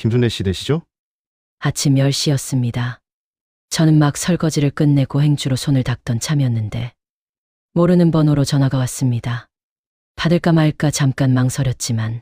김순례 씨 되시죠? 아침 10시였습니다. 저는 막 설거지를 끝내고 행주로 손을 닦던 참이었는데 모르는 번호로 전화가 왔습니다. 받을까 말까 잠깐 망설였지만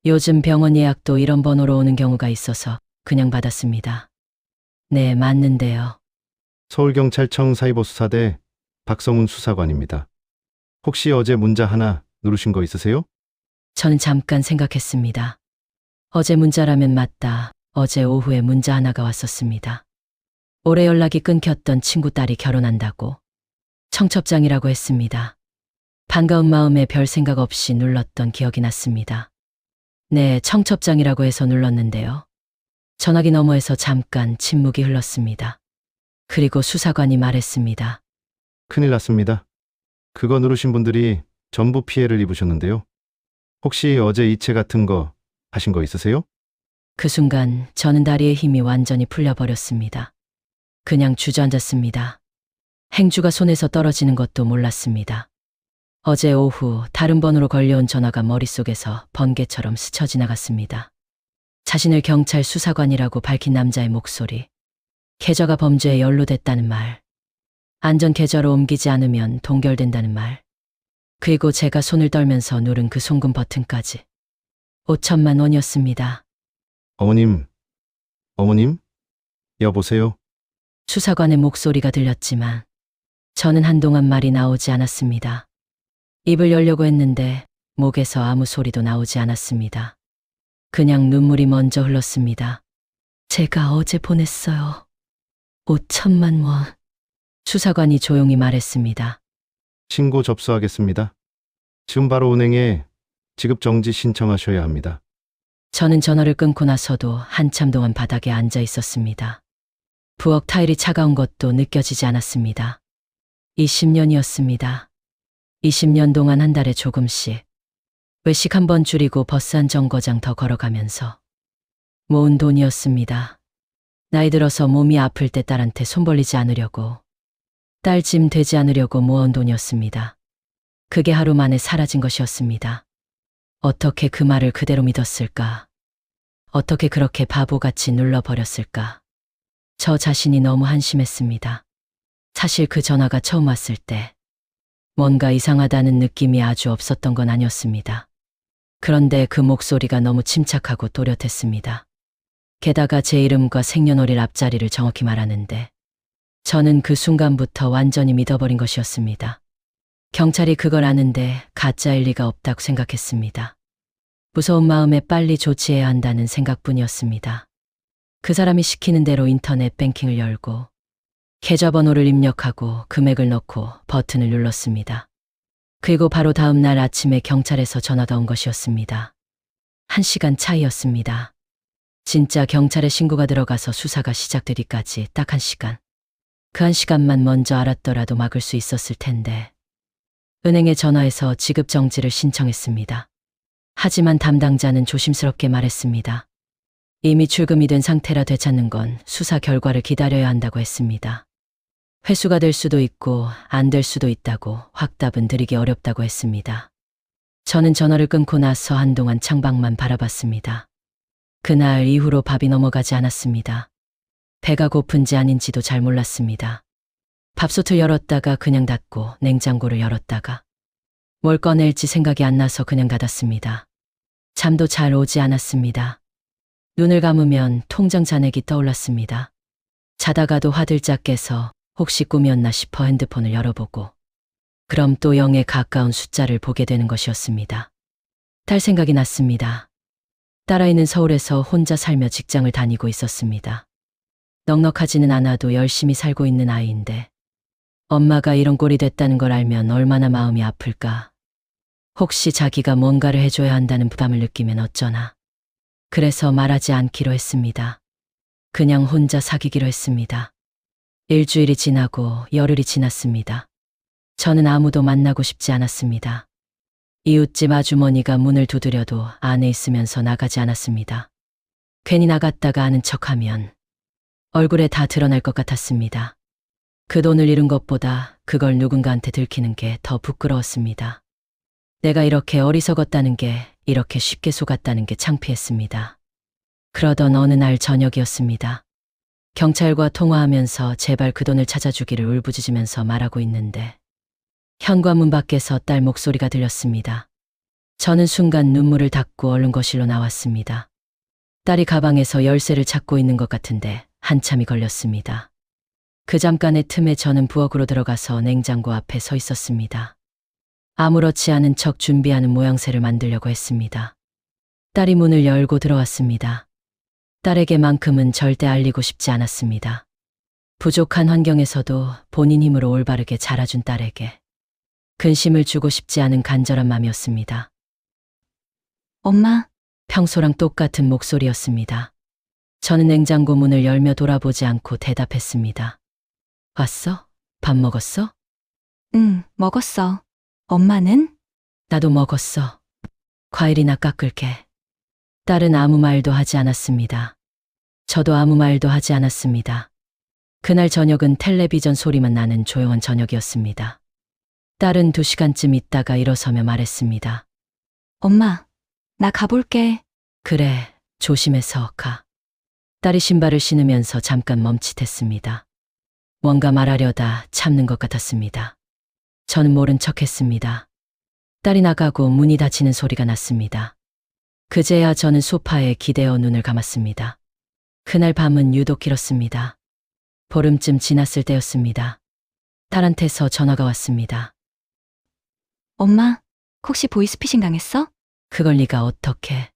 요즘 병원 예약도 이런 번호로 오는 경우가 있어서 그냥 받았습니다. 네, 맞는데요. 서울경찰청 사이버수사대 박성훈 수사관입니다. 혹시 어제 문자 하나 누르신 거 있으세요? 저는 잠깐 생각했습니다. 어제 문자라면 맞다. 어제 오후에 문자 하나가 왔었습니다. 오래 연락이 끊겼던 친구 딸이 결혼한다고 청첩장이라고 했습니다. 반가운 마음에 별 생각 없이 눌렀던 기억이 났습니다. 네, 청첩장이라고 해서 눌렀는데요. 전화기 너머에서 잠깐 침묵이 흘렀습니다. 그리고 수사관이 말했습니다. 큰일 났습니다. 그거 누르신 분들이 전부 피해를 입으셨는데요. 혹시 어제 이체 같은 거 하신 거 있으세요? 그 순간 저는 다리의 힘이 완전히 풀려버렸습니다. 그냥 주저앉았습니다. 행주가 손에서 떨어지는 것도 몰랐습니다. 어제 오후 다른 번호로 걸려온 전화가 머릿속에서 번개처럼 스쳐 지나갔습니다. 자신을 경찰 수사관이라고 밝힌 남자의 목소리. 계좌가 범죄에 연루됐다는 말. 안전 계좌로 옮기지 않으면 동결된다는 말. 그리고 제가 손을 떨면서 누른 그 송금 버튼까지. 5천만 원이었습니다. 어머님, 여보세요? 수사관의 목소리가 들렸지만 저는 한동안 말이 나오지 않았습니다. 입을 열려고 했는데 목에서 아무 소리도 나오지 않았습니다. 그냥 눈물이 먼저 흘렀습니다. 제가 어제 보냈어요. 5천만 원. 수사관이 조용히 말했습니다. 신고 접수하겠습니다. 지금 바로 은행에 지급정지 신청하셔야 합니다. 저는 전화를 끊고 나서도 한참 동안 바닥에 앉아 있었습니다. 부엌 타일이 차가운 것도 느껴지지 않았습니다. 20년이었습니다. 20년 동안 한 달에 조금씩 외식 한 번 줄이고 버스 한 정거장 더 걸어가면서 모은 돈이었습니다. 나이 들어서 몸이 아플 때 딸한테 손 벌리지 않으려고, 딸 짐 되지 않으려고 모은 돈이었습니다. 그게 하루 만에 사라진 것이었습니다. 어떻게 그 말을 그대로 믿었을까? 어떻게 그렇게 바보같이 눌러버렸을까? 저 자신이 너무 한심했습니다. 사실 그 전화가 처음 왔을 때 뭔가 이상하다는 느낌이 아주 없었던 건 아니었습니다. 그런데 그 목소리가 너무 침착하고 또렷했습니다. 게다가 제 이름과 생년월일 앞자리를 정확히 말하는데 저는 그 순간부터 완전히 믿어버린 것이었습니다. 경찰이 그걸 아는데 가짜일 리가 없다고 생각했습니다. 무서운 마음에 빨리 조치해야 한다는 생각뿐이었습니다. 그 사람이 시키는 대로 인터넷 뱅킹을 열고 계좌번호를 입력하고 금액을 넣고 버튼을 눌렀습니다. 그리고 바로 다음 날 아침에 경찰에서 전화가 온 것이었습니다. 1시간 차이였습니다. 진짜 경찰에 신고가 들어가서 수사가 시작되기까지 딱 1시간. 그 1시간만 먼저 알았더라도 막을 수 있었을 텐데. 은행에 전화해서 지급정지를 신청했습니다. 하지만 담당자는 조심스럽게 말했습니다. 이미 출금이 된 상태라 되찾는 건 수사 결과를 기다려야 한다고 했습니다. 회수가 될 수도 있고 안 될 수도 있다고 확답은 드리기 어렵다고 했습니다. 저는 전화를 끊고 나서 한동안 창밖만 바라봤습니다. 그날 이후로 밥이 넘어가지 않았습니다. 배가 고픈지 아닌지도 잘 몰랐습니다. 밥솥을 열었다가 그냥 닫고 냉장고를 열었다가 뭘 꺼낼지 생각이 안 나서 그냥 닫았습니다. 잠도 잘 오지 않았습니다. 눈을 감으면 통장 잔액이 떠올랐습니다. 자다가도 화들짝 깨서 혹시 꿈이었나 싶어 핸드폰을 열어보고 그럼 또 0에 가까운 숫자를 보게 되는 것이었습니다. 딸 생각이 났습니다. 딸아이는 서울에서 혼자 살며 직장을 다니고 있었습니다. 넉넉하지는 않아도 열심히 살고 있는 아이인데 엄마가 이런 꼴이 됐다는 걸 알면 얼마나 마음이 아플까. 혹시 자기가 뭔가를 해줘야 한다는 부담을 느끼면 어쩌나. 그래서 말하지 않기로 했습니다. 그냥 혼자 사귀기로 했습니다. 일주일이 지나고 열흘이 지났습니다. 저는 아무도 만나고 싶지 않았습니다. 이웃집 아주머니가 문을 두드려도 안에 있으면서 나가지 않았습니다. 괜히 나갔다가 아는 척하면 얼굴에 다 드러날 것 같았습니다. 그 돈을 잃은 것보다 그걸 누군가한테 들키는 게 더 부끄러웠습니다. 내가 이렇게 어리석었다는 게, 이렇게 쉽게 속았다는 게 창피했습니다. 그러던 어느 날 저녁이었습니다. 경찰과 통화하면서 제발 그 돈을 찾아주기를 울부짖으면서 말하고 있는데 현관문 밖에서 딸 목소리가 들렸습니다. 저는 순간 눈물을 닦고 얼른 거실로 나왔습니다. 딸이 가방에서 열쇠를 찾고 있는 것 같은데 한참이 걸렸습니다. 그 잠깐의 틈에 저는 부엌으로 들어가서 냉장고 앞에 서 있었습니다. 아무렇지 않은 척 준비하는 모양새를 만들려고 했습니다. 딸이 문을 열고 들어왔습니다. 딸에게만큼은 절대 알리고 싶지 않았습니다. 부족한 환경에서도 본인 힘으로 올바르게 자라준 딸에게 근심을 주고 싶지 않은 간절한 마음이었습니다. 엄마, 평소랑 똑같은 목소리였습니다. 저는 냉장고 문을 열며 돌아보지 않고 대답했습니다. 왔어? 밥 먹었어? 응, 먹었어. 엄마는? 나도 먹었어. 과일이나 깎을게. 딸은 아무 말도 하지 않았습니다. 저도 아무 말도 하지 않았습니다. 그날 저녁은 텔레비전 소리만 나는 조용한 저녁이었습니다. 딸은 2시간쯤 있다가 일어서며 말했습니다. 엄마, 나 가볼게. 그래, 조심해서 가. 딸이 신발을 신으면서 잠깐 멈칫했습니다. 뭔가 말하려다 참는 것 같았습니다. 저는 모른 척 했습니다. 딸이 나가고 문이 닫히는 소리가 났습니다. 그제야 저는 소파에 기대어 눈을 감았습니다. 그날 밤은 유독 길었습니다. 보름쯤 지났을 때였습니다. 딸한테서 전화가 왔습니다. 엄마, 혹시 보이스피싱 당했어? 그걸 네가 어떻게?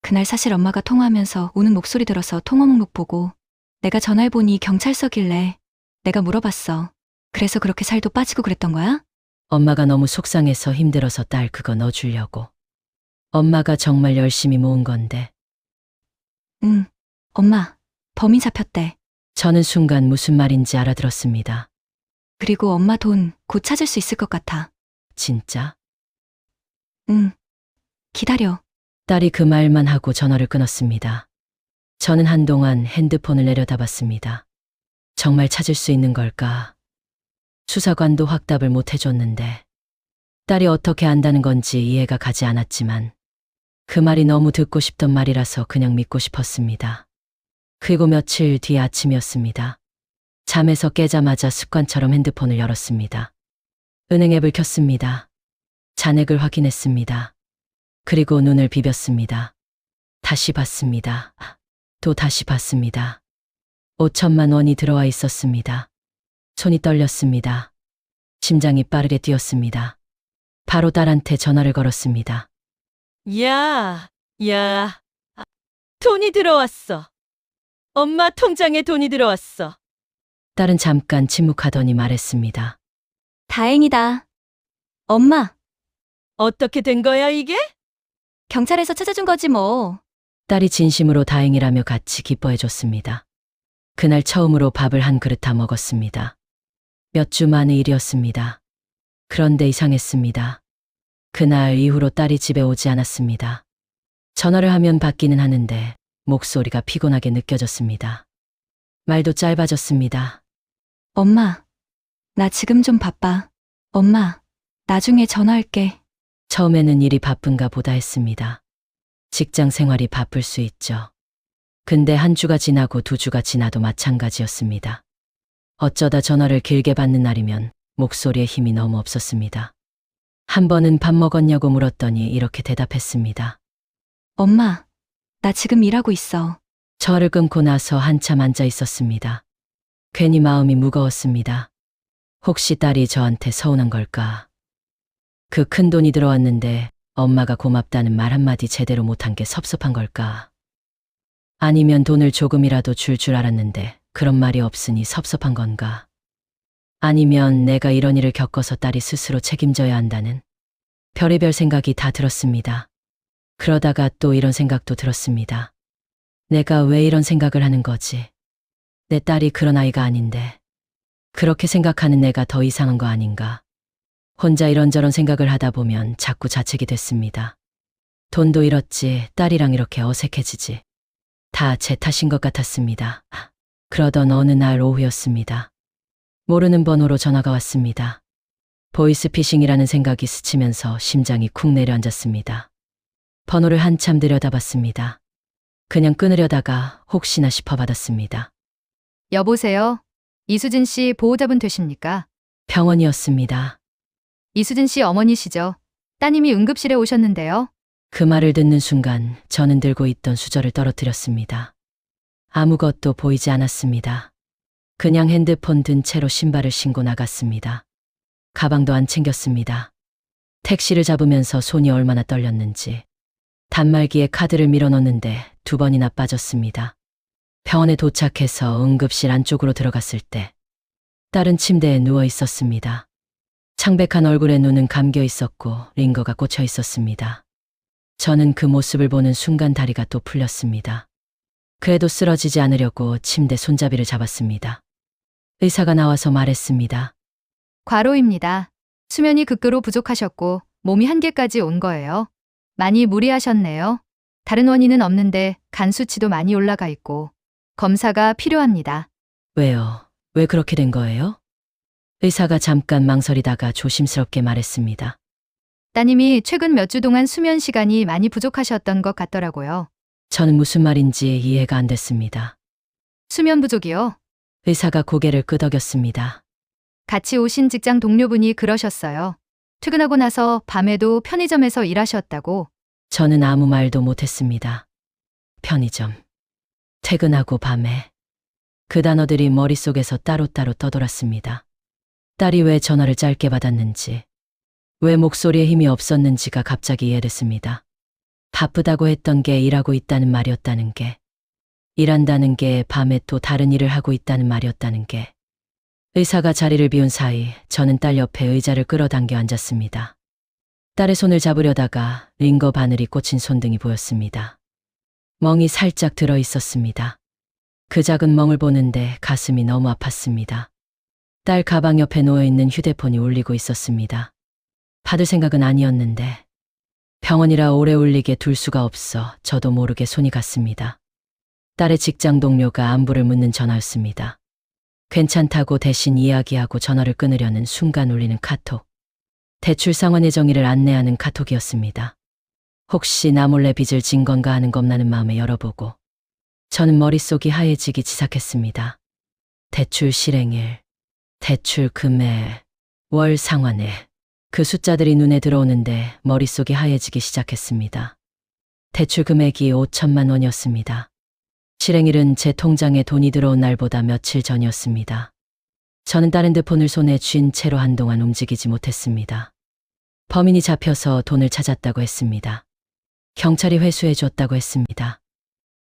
그날 사실 엄마가 통화하면서 우는 목소리 들어서 통화 목록 보고 내가 전화해보니 경찰서길래 내가 물어봤어. 그래서 그렇게 살도 빠지고 그랬던 거야? 엄마가 너무 속상해서 힘들어서 딸 그거 넣어주려고. 엄마가 정말 열심히 모은 건데. 응, 엄마, 범인 잡혔대. 저는 순간 무슨 말인지 알아들었습니다. 그리고 엄마 돈 곧 찾을 수 있을 것 같아. 진짜? 응, 기다려. 딸이 그 말만 하고 전화를 끊었습니다. 저는 한동안 핸드폰을 내려다봤습니다. 정말 찾을 수 있는 걸까? 수사관도 확답을 못 해줬는데 딸이 어떻게 안다는 건지 이해가 가지 않았지만 그 말이 너무 듣고 싶던 말이라서 그냥 믿고 싶었습니다. 그리고 며칠 뒤 아침이었습니다. 잠에서 깨자마자 습관처럼 핸드폰을 열었습니다. 은행 앱을 켰습니다. 잔액을 확인했습니다. 그리고 눈을 비볐습니다. 다시 봤습니다. 또 다시 봤습니다. 5천만 원이 들어와 있었습니다. 손이 떨렸습니다. 심장이 빠르게 뛰었습니다. 바로 딸한테 전화를 걸었습니다. 야, 돈이 들어왔어. 엄마 통장에 돈이 들어왔어. 딸은 잠깐 침묵하더니 말했습니다. 다행이다. 엄마, 어떻게 된 거야, 이게? 경찰에서 찾아준 거지 뭐. 딸이 진심으로 다행이라며 같이 기뻐해줬습니다. 그날 처음으로 밥을 한 그릇 다 먹었습니다. 몇 주 만의 일이었습니다. 그런데 이상했습니다. 그날 이후로 딸이 집에 오지 않았습니다. 전화를 하면 받기는 하는데 목소리가 피곤하게 느껴졌습니다. 말도 짧아졌습니다. 엄마, 나 지금 좀 바빠. 엄마, 나중에 전화할게. 처음에는 일이 바쁜가 보다 했습니다. 직장 생활이 바쁠 수 있죠. 근데 한 주가 지나고 2주가 지나도 마찬가지였습니다. 어쩌다 전화를 길게 받는 날이면 목소리에 힘이 너무 없었습니다. 한 번은 밥 먹었냐고 물었더니 이렇게 대답했습니다. 엄마, 나 지금 일하고 있어. 저를 끊고 나서 한참 앉아 있었습니다. 괜히 마음이 무거웠습니다. 혹시 딸이 저한테 서운한 걸까? 그 큰 돈이 들어왔는데 엄마가 고맙다는 말 한마디 제대로 못한 게 섭섭한 걸까? 아니면 돈을 조금이라도 줄 알았는데 그런 말이 없으니 섭섭한 건가? 아니면 내가 이런 일을 겪어서 딸이 스스로 책임져야 한다는 별의별 생각이 다 들었습니다. 그러다가 또 이런 생각도 들었습니다. 내가 왜 이런 생각을 하는 거지? 내 딸이 그런 아이가 아닌데. 그렇게 생각하는 내가 더 이상한 거 아닌가? 혼자 이런저런 생각을 하다 보면 자꾸 자책이 됐습니다. 돈도 잃었지, 딸이랑 이렇게 어색해지지. 다 제 탓인 것 같았습니다. 그러던 어느 날 오후였습니다. 모르는 번호로 전화가 왔습니다. 보이스피싱이라는 생각이 스치면서 심장이 쿵 내려앉았습니다. 번호를 한참 들여다봤습니다. 그냥 끊으려다가 혹시나 싶어 받았습니다. 여보세요? 이수진 씨 보호자분 되십니까? 병원이었습니다. 이수진 씨 어머니시죠? 따님이 응급실에 오셨는데요. 그 말을 듣는 순간 저는 들고 있던 수저를 떨어뜨렸습니다. 아무것도 보이지 않았습니다. 그냥 핸드폰 든 채로 신발을 신고 나갔습니다. 가방도 안 챙겼습니다. 택시를 잡으면서 손이 얼마나 떨렸는지 단말기에 카드를 밀어넣는데 2번이나 빠졌습니다. 병원에 도착해서 응급실 안쪽으로 들어갔을 때 딸은 침대에 누워 있었습니다. 창백한 얼굴에 눈은 감겨 있었고 링거가 꽂혀 있었습니다. 저는 그 모습을 보는 순간 다리가 또 풀렸습니다. 그래도 쓰러지지 않으려고 침대 손잡이를 잡았습니다. 의사가 나와서 말했습니다. 과로입니다. 수면이 극도로 부족하셨고 몸이 한계까지 온 거예요. 많이 무리하셨네요. 다른 원인은 없는데 간 수치도 많이 올라가 있고 검사가 필요합니다. 왜요? 왜 그렇게 된 거예요? 의사가 잠깐 망설이다가 조심스럽게 말했습니다. 따님이 최근 몇 주 동안 수면 시간이 많이 부족하셨던 것 같더라고요. 저는 무슨 말인지 이해가 안 됐습니다. 수면 부족이요? 의사가 고개를 끄덕였습니다. 같이 오신 직장 동료분이 그러셨어요. 퇴근하고 나서 밤에도 편의점에서 일하셨다고. 저는 아무 말도 못했습니다. 편의점. 퇴근하고 밤에. 그 단어들이 머릿속에서 따로따로 떠돌았습니다. 딸이 왜 전화를 짧게 받았는지, 왜 목소리에 힘이 없었는지가 갑자기 이해됐습니다. 바쁘다고 했던 게 일하고 있다는 말이었다는 게, 일한다는 게 밤에 또 다른 일을 하고 있다는 말이었다는 게. 의사가 자리를 비운 사이 저는 딸 옆에 의자를 끌어당겨 앉았습니다. 딸의 손을 잡으려다가 링거 바늘이 꽂힌 손등이 보였습니다. 멍이 살짝 들어 있었습니다. 그 작은 멍을 보는데 가슴이 너무 아팠습니다. 딸 가방 옆에 놓여있는 휴대폰이 울리고 있었습니다. 받을 생각은 아니었는데 병원이라 오래 울리게 둘 수가 없어 저도 모르게 손이 갔습니다. 딸의 직장 동료가 안부를 묻는 전화였습니다. 괜찮다고 대신 이야기하고 전화를 끊으려는 순간 울리는 카톡. 대출 상환의 정의를 안내하는 카톡이었습니다. 혹시 나 몰래 빚을 진 건가 하는 겁나는 마음에 열어보고 저는 머릿속이 하얘지기 시작했습니다. 대출 실행일, 대출 금액, 월 상환액. 그 숫자들이 눈에 들어오는데 머릿속이 하얘지기 시작했습니다. 대출 금액이 5천만 원이었습니다. 실행일은 제 통장에 돈이 들어온 날보다 며칠 전이었습니다. 저는 딸 핸드폰을 손에 쥔 채로 한동안 움직이지 못했습니다. 범인이 잡혀서 돈을 찾았다고 했습니다. 경찰이 회수해 줬다고 했습니다.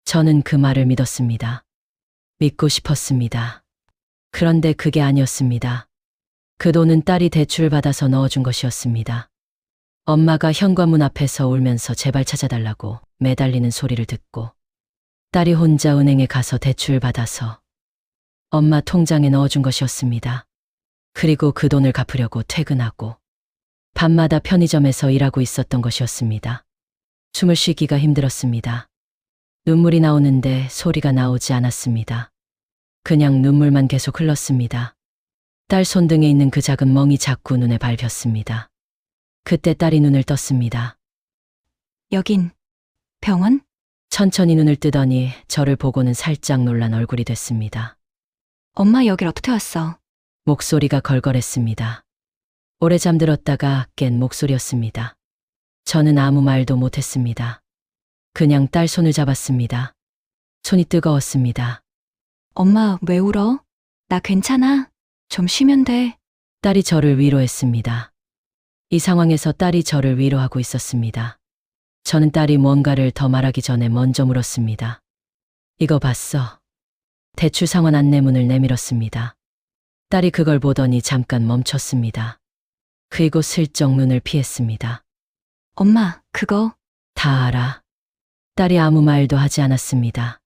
저는 그 말을 믿었습니다. 믿고 싶었습니다. 그런데 그게 아니었습니다. 그 돈은 딸이 대출받아서 넣어준 것이었습니다. 엄마가 현관문 앞에서 울면서 제발 찾아달라고 매달리는 소리를 듣고 딸이 혼자 은행에 가서 대출받아서 엄마 통장에 넣어준 것이었습니다. 그리고 그 돈을 갚으려고 퇴근하고 밤마다 편의점에서 일하고 있었던 것이었습니다. 숨을 쉬기가 힘들었습니다. 눈물이 나오는데 소리가 나오지 않았습니다. 그냥 눈물만 계속 흘렀습니다. 딸 손등에 있는 그 작은 멍이 자꾸 눈에 밟혔습니다. 그때 딸이 눈을 떴습니다. 여긴 병원? 천천히 눈을 뜨더니 저를 보고는 살짝 놀란 얼굴이 됐습니다. 엄마 여길 어떻게 왔어? 목소리가 걸걸했습니다. 오래 잠들었다가 깬 목소리였습니다. 저는 아무 말도 못했습니다. 그냥 딸 손을 잡았습니다. 손이 뜨거웠습니다. 엄마 왜 울어? 나 괜찮아. 좀 쉬면 돼. 딸이 저를 위로했습니다. 이 상황에서 딸이 저를 위로하고 있었습니다. 저는 딸이 뭔가를 더 말하기 전에 먼저 물었습니다. 이거 봤어? 대출 상환 안내문을 내밀었습니다. 딸이 그걸 보더니 잠깐 멈췄습니다. 그리고 슬쩍 눈을 피했습니다. 엄마, 그거 다 알아. 딸이 아무 말도 하지 않았습니다.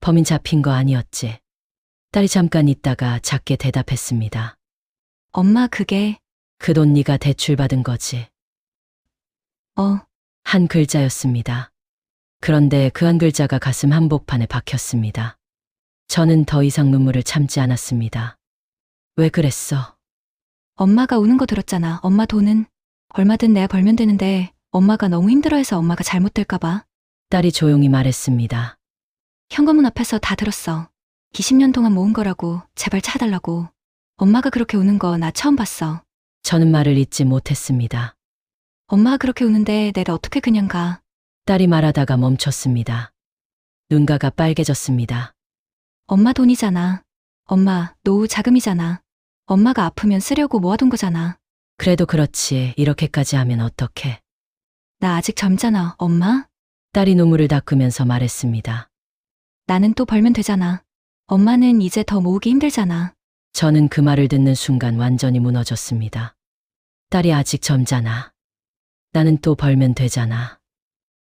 범인 잡힌 거 아니었지? 딸이 잠깐 있다가 작게 대답했습니다. 엄마 그게 그 돈 네가 대출받은 거지. 한 글자였습니다. 그런데 그 한 글자가 가슴 한복판에 박혔습니다. 저는 더 이상 눈물을 참지 않았습니다. 왜 그랬어? 엄마가 우는 거 들었잖아. 엄마 돈은 얼마든 내가 벌면 되는데 엄마가 너무 힘들어해서 엄마가 잘못될까 봐. 딸이 조용히 말했습니다. 현관문 앞에서 다 들었어. 20년 동안 모은 거라고 제발 찾아달라고. 엄마가 그렇게 우는 거 나 처음 봤어. 저는 말을 잇지 못했습니다. 엄마가 그렇게 우는데 내가 어떻게 그냥 가. 딸이 말하다가 멈췄습니다. 눈가가 빨개졌습니다. 엄마 돈이잖아. 엄마 노후 자금이잖아. 엄마가 아프면 쓰려고 모아둔 거잖아. 그래도 그렇지 이렇게까지 하면 어떡해. 나 아직 젊잖아, 엄마. 딸이 눈물을 닦으면서 말했습니다. 나는 또 벌면 되잖아. 엄마는 이제 더 모으기 힘들잖아. 저는 그 말을 듣는 순간 완전히 무너졌습니다. 딸이 아직 젊잖아. 나는 또 벌면 되잖아.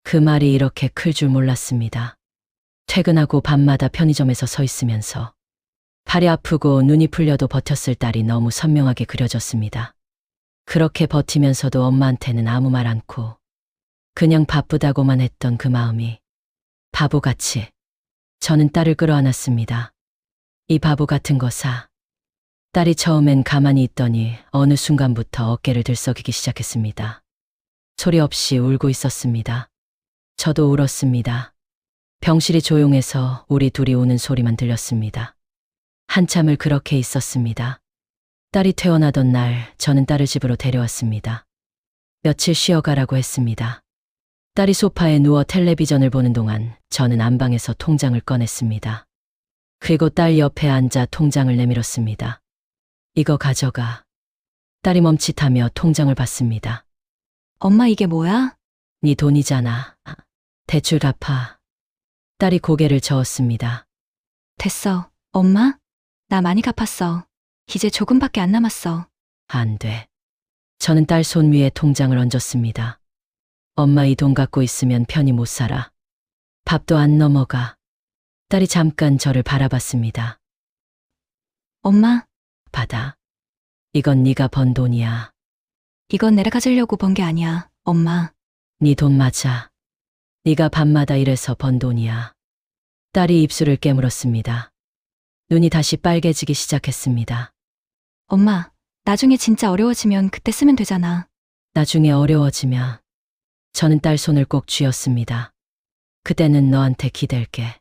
그 말이 이렇게 클 줄 몰랐습니다. 퇴근하고 밤마다 편의점에서 서 있으면서 발이 아프고 눈이 풀려도 버텼을 딸이 너무 선명하게 그려졌습니다. 그렇게 버티면서도 엄마한테는 아무 말 않고 그냥 바쁘다고만 했던 그 마음이 바보같이 저는 딸을 끌어안았습니다. 이 바보 같은 거사. 딸이 처음엔 가만히 있더니 어느 순간부터 어깨를 들썩이기 시작했습니다. 소리 없이 울고 있었습니다. 저도 울었습니다. 병실이 조용해서 우리 둘이 우는 소리만 들렸습니다. 한참을 그렇게 있었습니다. 딸이 퇴원하던 날 저는 딸을 집으로 데려왔습니다. 며칠 쉬어가라고 했습니다. 딸이 소파에 누워 텔레비전을 보는 동안 저는 안방에서 통장을 꺼냈습니다. 그리고 딸 옆에 앉아 통장을 내밀었습니다. 이거 가져가. 딸이 멈칫하며 통장을 받습니다. 엄마 이게 뭐야? 네 돈이잖아. 대출 갚아. 딸이 고개를 저었습니다. 됐어. 엄마? 나 많이 갚았어. 이제 조금밖에 안 남았어. 안 돼. 저는 딸 손 위에 통장을 얹었습니다. 엄마 이 돈 갖고 있으면 편히 못 살아. 밥도 안 넘어가. 딸이 잠깐 저를 바라봤습니다. 엄마, 받아. 이건 네가 번 돈이야. 이건 내가 가지려고 번 게 아니야. 엄마. 네 돈 맞아. 네가 밤마다 일해서 번 돈이야. 딸이 입술을 깨물었습니다. 눈이 다시 빨개지기 시작했습니다. 엄마, 나중에 진짜 어려워지면 그때 쓰면 되잖아. 나중에 어려워지면 저는 딸 손을 꼭 쥐었습니다. 그때는 너한테 기댈게.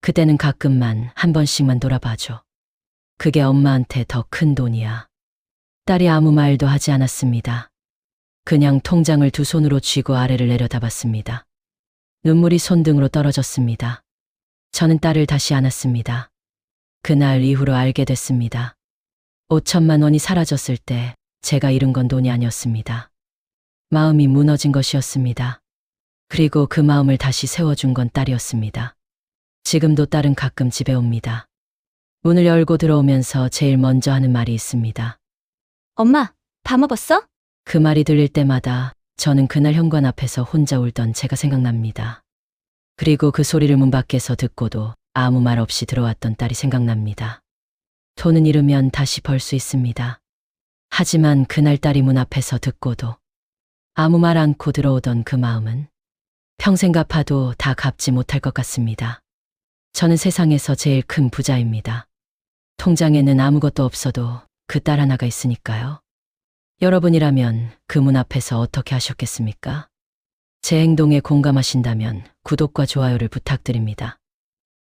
그때는 가끔만 한 번씩만 돌아봐줘. 그게 엄마한테 더 큰 돈이야. 딸이 아무 말도 하지 않았습니다. 그냥 통장을 두 손으로 쥐고 아래를 내려다봤습니다. 눈물이 손등으로 떨어졌습니다. 저는 딸을 다시 안았습니다. 그날 이후로 알게 됐습니다. 5천만 원이 사라졌을 때 제가 잃은 건 돈이 아니었습니다. 마음이 무너진 것이었습니다. 그리고 그 마음을 다시 세워준 건 딸이었습니다. 지금도 딸은 가끔 집에 옵니다. 문을 열고 들어오면서 제일 먼저 하는 말이 있습니다. 엄마, 다 먹었어? 그 말이 들릴 때마다 저는 그날 현관 앞에서 혼자 울던 제가 생각납니다. 그리고 그 소리를 문 밖에서 듣고도 아무 말 없이 들어왔던 딸이 생각납니다. 돈은 잃으면 다시 벌 수 있습니다. 하지만 그날 딸이 문 앞에서 듣고도 아무 말 않고 들어오던 그 마음은 평생 갚아도 다 갚지 못할 것 같습니다. 저는 세상에서 제일 큰 부자입니다. 통장에는 아무것도 없어도 그 딸 하나가 있으니까요. 여러분이라면 그 문 앞에서 어떻게 하셨겠습니까? 제 행동에 공감하신다면 구독과 좋아요를 부탁드립니다.